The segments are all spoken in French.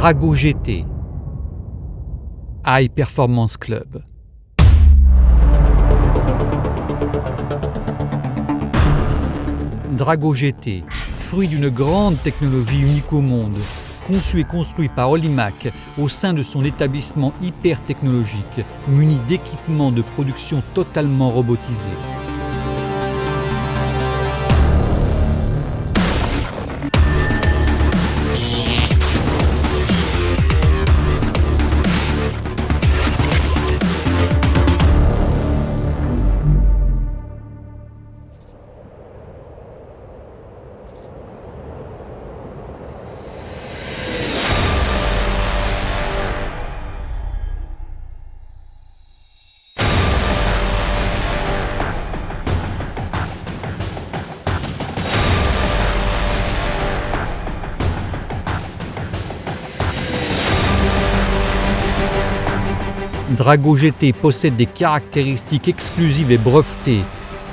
Drago GT, High Performance Club. Drago GT, fruit d'une grande technologie unique au monde, conçu et construit par Olimac au sein de son établissement hyper technologique, muni d'équipements de production totalement robotisés. Drago GT possède des caractéristiques exclusives et brevetées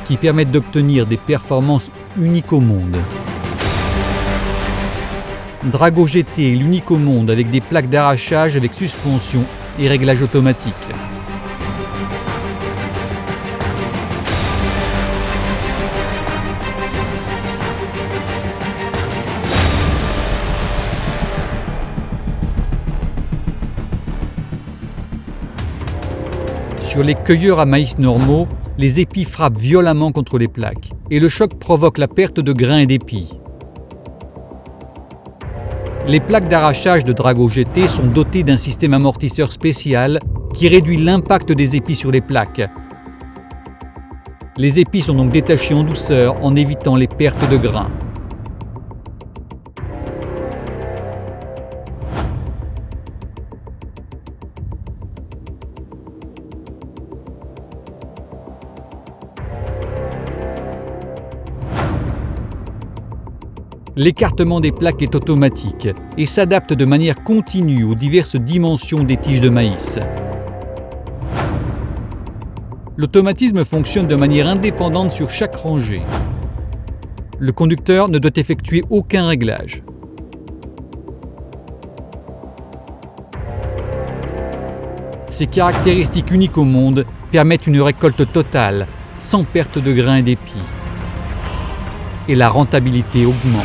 qui permettent d'obtenir des performances uniques au monde. Drago GT est l'unique au monde avec des plaques d'arrachage avec suspension et réglage automatique. Sur les cueilleurs à maïs normaux, les épis frappent violemment contre les plaques et le choc provoque la perte de grains et d'épis. Les plaques d'arrachage de Drago GT sont dotées d'un système amortisseur spécial qui réduit l'impact des épis sur les plaques. Les épis sont donc détachés en douceur en évitant les pertes de grains. L'écartement des plaques est automatique et s'adapte de manière continue aux diverses dimensions des tiges de maïs. L'automatisme fonctionne de manière indépendante sur chaque rangée. Le conducteur ne doit effectuer aucun réglage. Ces caractéristiques uniques au monde permettent une récolte totale, sans perte de grains et d'épis. Et la rentabilité augmente.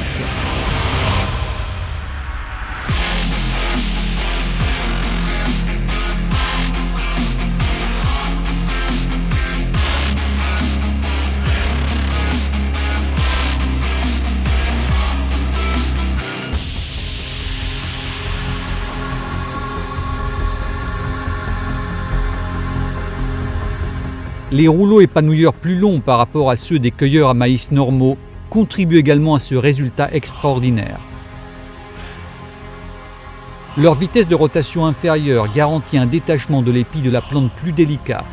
Les rouleaux épanouilleurs plus longs par rapport à ceux des cueilleurs à maïs normaux contribuent également à ce résultat extraordinaire. Leur vitesse de rotation inférieure garantit un détachement de l'épi de la plante plus délicat.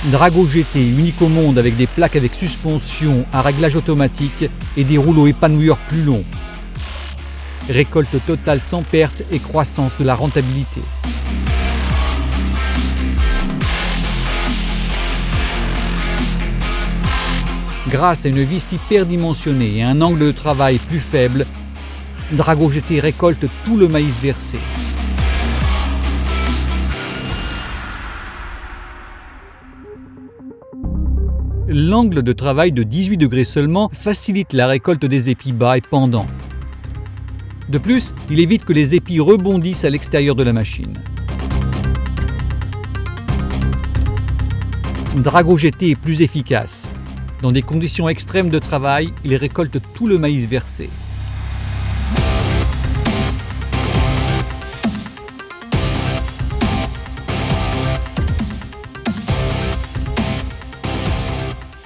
Drago GT, unique au monde avec des plaques avec suspension à réglage automatique et des rouleaux épanouilleurs plus longs. Récolte totale sans perte et croissance de la rentabilité. Grâce à une vis hyperdimensionnée et un angle de travail plus faible, Drago GT récolte tout le maïs versé. L'angle de travail de 18 degrés seulement facilite la récolte des épis bas et pendants. De plus, il évite que les épis rebondissent à l'extérieur de la machine. Drago GT est plus efficace. Dans des conditions extrêmes de travail, il récolte tout le maïs versé.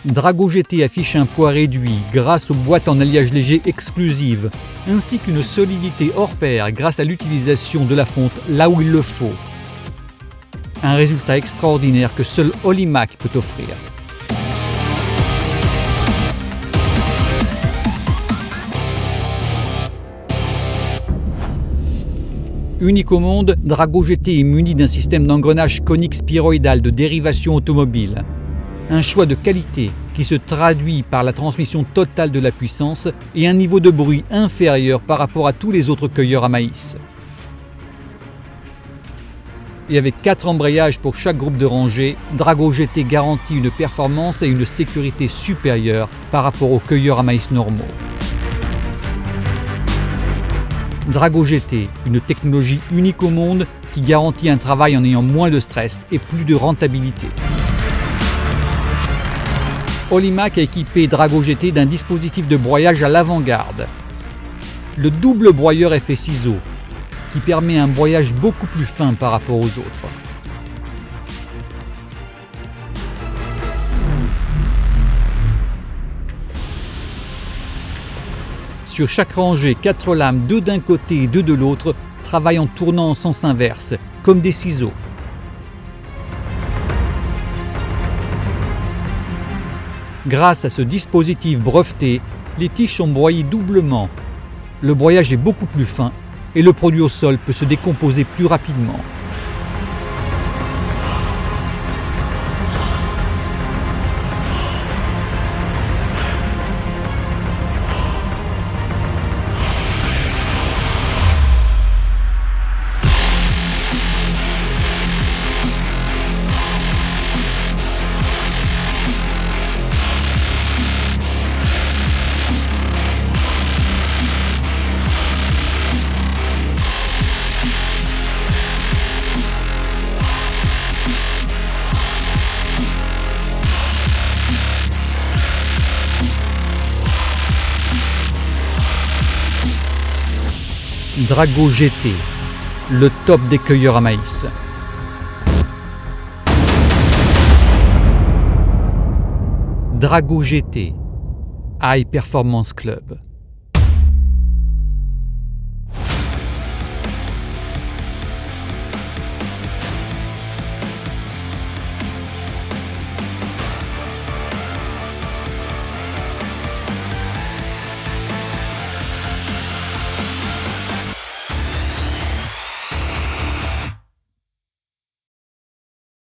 Drago GT affiche un poids réduit grâce aux boîtes en alliage léger exclusives, ainsi qu'une solidité hors pair grâce à l'utilisation de la fonte là où il le faut. Un résultat extraordinaire que seul Olimac peut offrir. Unique au monde, Drago GT est muni d'un système d'engrenage conique sphéroïdal de dérivation automobile. Un choix de qualité qui se traduit par la transmission totale de la puissance et un niveau de bruit inférieur par rapport à tous les autres cueilleurs à maïs. Et avec 4 embrayages pour chaque groupe de rangée, Drago GT garantit une performance et une sécurité supérieures par rapport aux cueilleurs à maïs normaux. Drago GT, une technologie unique au monde qui garantit un travail en ayant moins de stress et plus de rentabilité. Olimac a équipé Drago GT d'un dispositif de broyage à l'avant-garde. Le double broyeur effet ciseau, qui permet un broyage beaucoup plus fin par rapport aux autres. Sur chaque rangée, 4 lames, 2 d'un côté et 2 de l'autre, travaillent en tournant en sens inverse, comme des ciseaux. Grâce à ce dispositif breveté, les tiges sont broyées doublement. Le broyage est beaucoup plus fin et le produit au sol peut se décomposer plus rapidement. Drago GT, le top des cueilleurs à maïs. Drago GT, High Performance Club.